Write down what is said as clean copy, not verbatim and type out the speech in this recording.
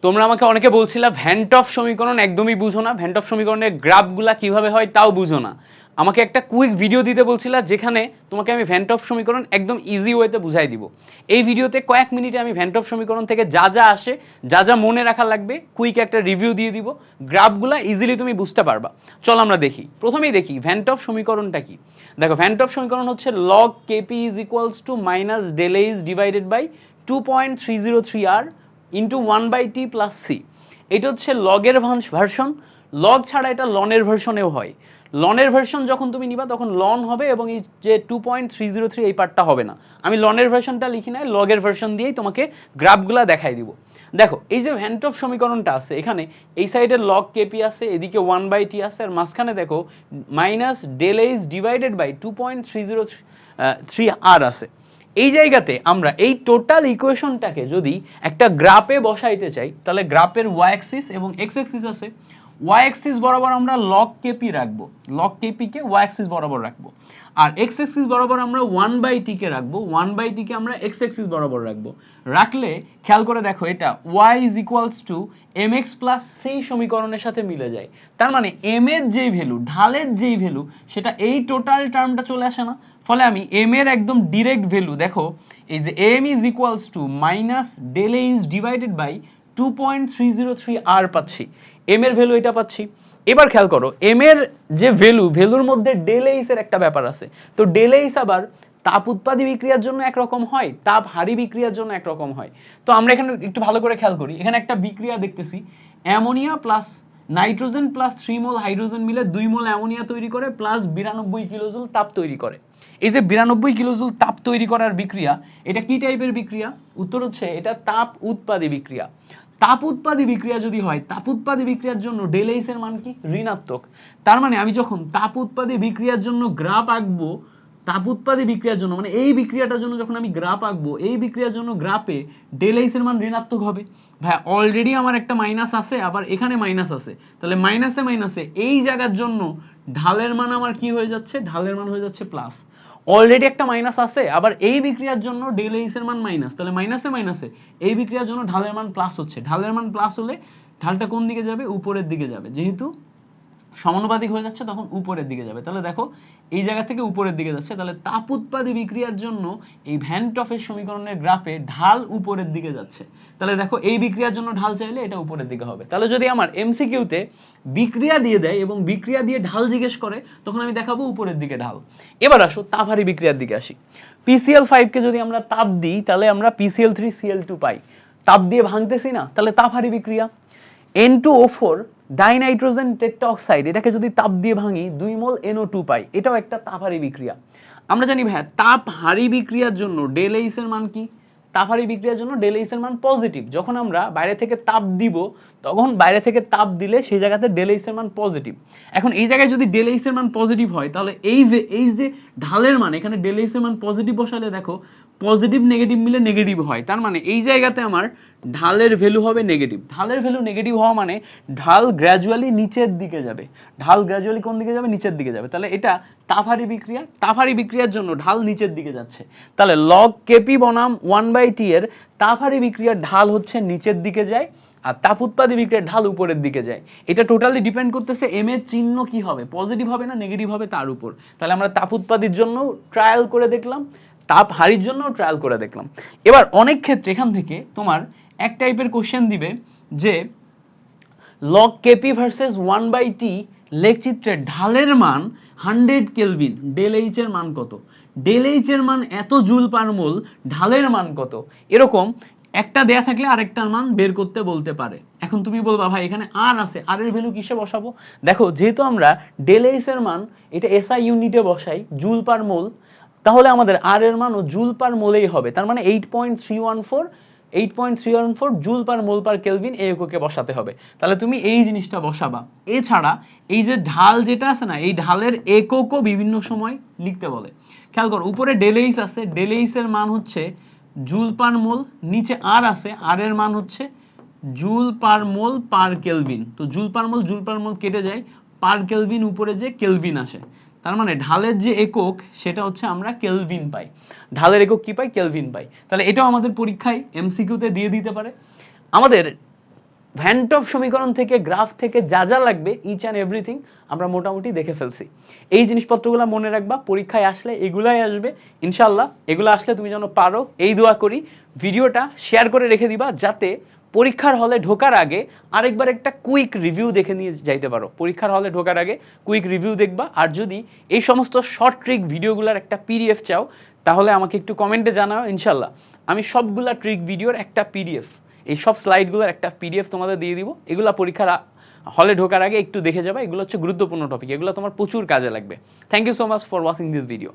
তোমরা আমাকে অনেকে বলছিলা ভ্যান টফ সমীকরণ একদমই বুঝো না, ভ্যান টফ সমীকরণের গ্রাফগুলা কিভাবে হয় তাও বুঝো না। আমাকে একটা কুইক ভিডিও দিতে বলছিলা যেখানে তোমাকে আমি ভ্যান টফ সমীকরণ একদম ইজি ওয়েতে বুঝাই দিব। এই ভিডিওতে কয়েক মিনিটে আমি ভ্যান টফ সমীকরণ থেকে যা যা আসে, যা যা মনে রাখা লাগবে, কুইক একটা রিভিউ দিয়ে দিব। গ্রাফগুলা ইজিলি তুমি বুঝতে পারবা। চল আমরা দেখি, প্রথমেই দেখি ভ্যান টফ সমীকরণটা কি। দেখো ভ্যান টফ সমীকরণ হচ্ছে log kp is equals to minus del a is divided by 2.303r into 1/t plus C. এটা হচ্ছে লগের ভার্সন। লগ ছাড়া এটা লনের ভার্সনেও হয়। লনের ভার্সন যখন তুমি নিবা তখন লন হবে এবং এই যে 2.303 এই পার্টটা হবে না। আমি লনের ভার্সনটা লিখি নাই, লগের ভার্সন দিয়েই তোমাকে গ্রাফগুলা দেখাই দিব। দেখো এই যে ভ্যান টফ সমীকরণটা আছে, এখানে এই সাইডে লগ কেপি আছে, এদিকে 1/t আছে, আর মাঝখানে দেখো minus del H divided by 2.303 আছে। এই জায়গাতে আমরা এই টোটাল ইকুয়েশনটাকে যদি একটা গ্রাফে বসাইতে চাই, তাহলে গ্রাফের ওয়াই অ্যাক্সিস এবং এক্স অ্যাক্সিস আছে। ওয়াই অ্যাক্সিস বরাবর আমরা লগ কেপি রাখবো, লগ কেপি কে ওয়াই অ্যাক্সিস বরাবর রাখবো। আর এক্স অ্যাক্সিস বরাবর আমরা 1/t কে রাখবো, 1/t কে আমরা এক্স অ্যাক্সিস বরাবর রাখবো। রাখলে খেয়াল করে দেখো এটা y is equals two mx plus c সমীকরণের সাথে মিলে যায়। তার মানে m এর যেই ভ্যালু, ঢালের যেই ভ্যালু, সেটা এই টোটাল টার্মটা চলে আসে না। ফলে আমি m এর একদম ডিরেক্ট ভ্যালু দেখো, এই যে m is equals to minus del a is divided by 2.303 r পাচ্ছি। m এর ভ্যালু এটা পাচ্ছি। এবার খেয়াল করো m এর যে ভ্যালু, ভ্যালুর মধ্যে ডেল এইচ এর একটা ব্যাপার আছে। তো ডেল এইচ আবার তাপ উৎপাদী বিক্রিয়ার জন্য একরকম হয়, তাপ হারি বিক্রিয়ার জন্য একরকম হয়। তো আমরা এখানে একটু ভালো করে খেয়াল করি, এখানে একটা বিক্রিয়া দেখতেছি, অ্যামোনিয়া প্লাস নাইট্রোজেন প্লাস 3 মোল হাইড্রোজেন মিলে 2 মোল অ্যামোনিয়া তৈরি করে প্লাস 92 কিলোজুল তাপ তৈরি করে। এই যে 92 কিলোজুল তাপ তৈরি করার বিক্রিয়া, এটা কি টাইপের বিক্রিয়া? উত্তর হচ্ছে এটা তাপ উৎপাদী বিক্রিয়া। তাপ উৎপাদী বিক্রিয়া যদি হয়, তাপ উৎপাদী বিক্রিয়ার জন্য ডেল এইচ এর মান কি? ঋণাত্মক। তার মানে আমি যখন তাপ উৎপাদী বিক্রিয়ার জন্য গ্রাফ আঁকবো, তাপ উৎপাদী বিক্রিয়ার জন্য মানে এই বিক্রিয়াটার জন্য যখন আমি গ্রাফ আঁকবো, এই বিক্রিয়ার জন্য গ্রাফে ডেল এইচ এর মান ঋণাত্মক হবে। ভাই অলরেডি আমার একটা মাইনাস আছে, আবার এখানে মাইনাস আছে, তাহলে মাইনাসে মাইনাসে এই জায়গার জন্য ঢালের মান আমার কি হয়ে যাচ্ছে? ঢালের মান হয়ে যাচ্ছে প্লাস। অলরেডি একটা মাইনাস আছে, আবার এই বিক্রিয়ার জন্য ডেল এইচ এর মান মাইনাস, তাহলে মাইনাসে মাইনাসে এই বিক্রিয়ার জন্য ঢালের মান প্লাস হচ্ছে। ঢালের মান প্লাস হলে ঢালটা কোন দিকে যাবে? উপরের দিকে যাবে। যেহেতু সমানুপাতিক হয়ে যাচ্ছে তখন উপরের দিকে যাবে। তাহলে দেখো এই জায়গা থেকে উপরের দিকে যাচ্ছে, তাহলে তাপ উৎপাদী বিক্রিয়ার জন্য এই ভ্যান টফের সমীকরণের গ্রাফে ঢাল উপরের দিকে যাচ্ছে। তাহলে দেখো এই বিক্রিয়ার জন্য ঢাল চাইলে এটা উপরের দিকে হবে। তাহলে যদি আমার এমসিকিউতে বিক্রিয়া দিয়ে দেয় এবং বিক্রিয়া দিয়ে ঢাল জিজ্ঞেস করে, তখন আমি দেখাবো উপরের দিকে ঢাল। এবার আসো তাপহারী বিক্রিয়ার দিকে আসি। PCl5 কে যদি আমরা তাপ দিই, তাহলে আমরা PCl3Cl2 পাই। তাপ দিয়ে ভাঙতেছি না, তাহলে তাপহারী বিক্রিয়া। N2O4 ডাইনাইট্রোজেন টেট্রাঅক্সাইড, এটাকে যদি তাপ দিয়ে ভাঙি 2 মোল NO2 পাই। এটাও একটা তাপহারী বিক্রিয়া। আমরা জানি ভাই তাপহারী বিক্রিয়ার জন্য ডেল এইচ এর মান কি? তাপহারী বিক্রিয়ার জন্য ডেল এইচ এর মান পজিটিভ। যখন আমরা বাইরে থেকে তাপ দিব, তখন বাইরে থেকে তাপ দিলে সেই জায়গাতে ডেল এইচ এর মান পজিটিভ। এখন এই জায়গায় যদি ডেল এইচ এর মান পজিটিভ হয়, তাহলে এই যে ঢালের মান, এখানে ডেল এইচ এর মান পজিটিভ বসালে দেখো পজিটিভ নেগেটিভ মিলে নেগেটিভ হয়। তার মানে এই জায়গাতে আমার ঢালের ভ্যালু হবে নেগেটিভ। ঢালের ভ্যালু নেগেটিভ হওয়া মানে ঢাল গ্র্যাজুয়ালি নিচের দিকে যাবে। ঢাল গ্র্যাজুয়ালি কোন দিকে যাবে? নিচের দিকে যাবে। তাহলে এটা তাপহারী বিক্রিয়া। তাপহারী বিক্রিয়ার জন্য ঢাল নিচের দিকে যাচ্ছে। তাহলে লগ কেপি বনাম 1/t এর তাপহারী বিক্রিয়ার ঢাল হচ্ছে নিচের দিকে যায়, আর তাপ উৎপাদী বিক্রিয়ার ঢাল উপরের দিকে যায়। এটা টোটালি ডিপেন্ড করতেছে এম এর চিহ্ন কি হবে, পজিটিভ হবে না নেগেটিভ হবে তার উপর। তাহলে আমরা তাপ উৎপাদীর জন্য ট্রায়াল করে দেখলাম, তাপ হারির জন্য ট্রায়াল করে দেখলাম। এবার অনেক ক্ষেত্রে এখান থেকে তোমার এক টাইপের কোশ্চেন দিবে যে লগ কেপি ভার্সেস 1/t লেখচিত্রে ঢালের মান 100 কেলভিন, ডেল এইচ এর মান কত? ডেল এইচ এর মান এত জুল পার মোল, ঢালের মান কত? এরকম একটা দেয়া থাকলে আরেকটার মান বের করতে বলতে পারে। এখন তুমি বলবা ভাই এখানে আর আছে, আর এর ভ্যালু কিসে বসাবো? দেখো যেহেতু আমরা ডেল এইচ এর মান এটা এসআই ইউনিটে বসাই, জুল পার মোল, তাহলে আমাদের আর এর মানও জুল পার মোলেই হবে। তার মানে 8.314 জুল পার মোল পার কেলভিন এই এককে বসাতে হবে। তাহলে তুমি এই জিনিসটা বসাবা। এছাড়া এই যে ঢাল যেটা আছে না, এই ঢালের এককও বিভিন্ন সময় লিখতে বলে। খেয়াল করো উপরে ডেল এইচ আছে, ডেল এইচ এর মান হচ্ছে জুল পার মোল, নিচে আর আছে, আর এর মান হচ্ছে জুল পার মোল পার কেলভিন। তো জুল পার মোল কেটে যায়, পার কেলভিন উপরে যে কেলভিন আসে। তার মানে ঢালের যে একক সেটা হচ্ছে আমরা কেলভিন পাই। ঢালের একক কি পাই? কেলভিন পাই। তাহলে এটাও আমাদের পরীক্ষায় এমসিকিউতে দিয়ে দিতে পারে। আমাদের ভ্যান টপ সমীকরণ থেকে গ্রাফ থেকে যা যা লাগবে ইচ অ্যান্ড এভরিথিং আমরা মোটামুটি দেখে ফেলছি। এই জিনিসপত্রগুলো মনে রাখবা, পরীক্ষায় আসলে এগুলাই আসবে ইনশাল্লাহ। এগুলো আসলে তুমি যেন পারো এই দোয়া করি। ভিডিওটা শেয়ার করে রেখে দিবা যাতে পরীক্ষার হলে ঢোকার আগে আরেকবার একটা কুইক রিভিউ দেখে নিয়ে যাইতে পারো। পরীক্ষার হলে ঢোকার আগে কুইক রিভিউ দেখবা। আর যদি এই সমস্ত শর্ট ট্রিক ভিডিওগুলোর একটা পিডিএফ চাও তাহলে আমাকে একটু কমেন্টে জানাও, ইনশাল্লাহ আমি সবগুলা ট্রিক ভিডিওর একটা পিডিএফ, এই সব স্লাইডগুলোর একটা পিডিএফ তোমাদের দিয়ে দিব। এগুলা পরীক্ষার হলে ঢোকার আগে একটু দেখে যাবে, এগুলো হচ্ছে গুরুত্বপূর্ণ টপিক, এগুলো তোমার প্রচুর কাজে লাগবে। Thank you so much for watching this video.